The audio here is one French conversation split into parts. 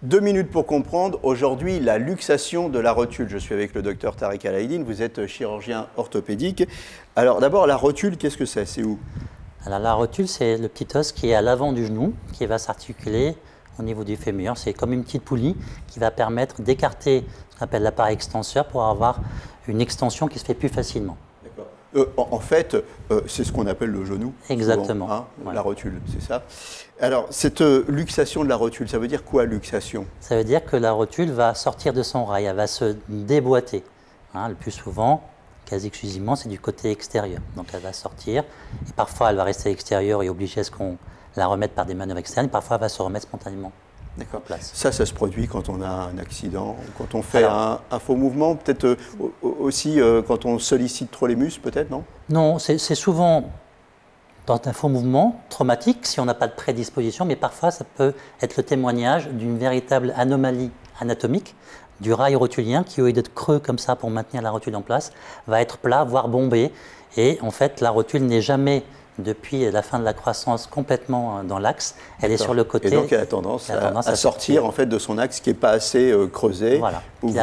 2 minutes pour comprendre. Aujourd'hui, la luxation de la rotule. Je suis avec le docteur Tarek Alaïdine. Vous êtes chirurgien orthopédique. Alors d'abord, la rotule, qu'est-ce que c'est? C'est où? Alors la rotule, c'est le petit os qui est à l'avant du genou, qui va s'articuler au niveau du fémur. C'est comme une petite poulie qui va permettre d'écarter ce qu'on appelle l'appareil extenseur pour avoir une extension qui se fait plus facilement. En fait, c'est ce qu'on appelle le genou. Exactement. Souvent, hein, ouais. La rotule, c'est ça. Alors, cette luxation de la rotule, ça veut dire quoi, luxation? Ça veut dire que la rotule va sortir de son rail, elle va se déboîter. Hein, le plus souvent, quasi exclusivement, c'est du côté extérieur. Donc elle va sortir, et parfois elle va rester à l'extérieur et obliger à ce qu'on la remette par des manœuvres externes, et parfois elle va se remettre spontanément. D'accord. Ça se produit quand on a un accident, quand on fait un faux mouvement, peut-être aussi quand on sollicite trop les muscles, peut-être, non? Non, c'est souvent dans un faux mouvement traumatique, si on n'a pas de prédisposition, mais parfois ça peut être le témoignage d'une véritable anomalie anatomique du rail rotulien qui, au lieu d'être creux comme ça pour maintenir la rotule en place, va être plat, voire bombé. Et en fait, la rotule n'est jamais, depuis la fin de la croissance, complètement dans l'axe. Elle est sur le côté. Et donc, elle a tendance à sortir en fait, de son axe qui n'est pas assez creusé, voilà, ou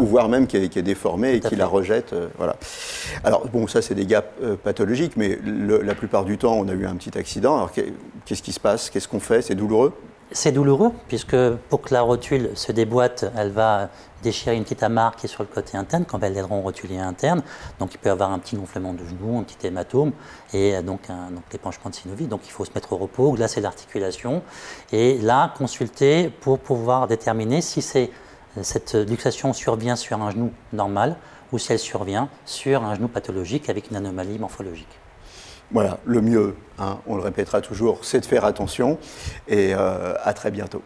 voire même qui est déformé et qui la rejette. Voilà. Alors, bon, ça, c'est des gaps pathologiques, mais la plupart du temps, on a eu un petit accident. Alors, qu'est-ce qui se passe? Qu'est-ce qu'on fait? C'est douloureux? C'est douloureux, puisque pour que la rotule se déboîte, elle va déchirer une petite amarre qui est sur le côté interne, qu'on appelle l'aileron rotulien interne. Donc il peut y avoir un petit gonflement de genou, un petit hématome, et donc l'épanchement de synovie. Donc il faut se mettre au repos, glacer l'articulation, et là, consulter pour pouvoir déterminer si cette luxation survient sur un genou normal ou si elle survient sur un genou pathologique avec une anomalie morphologique. Voilà, le mieux, hein, on le répétera toujours, c'est de faire attention et à très bientôt.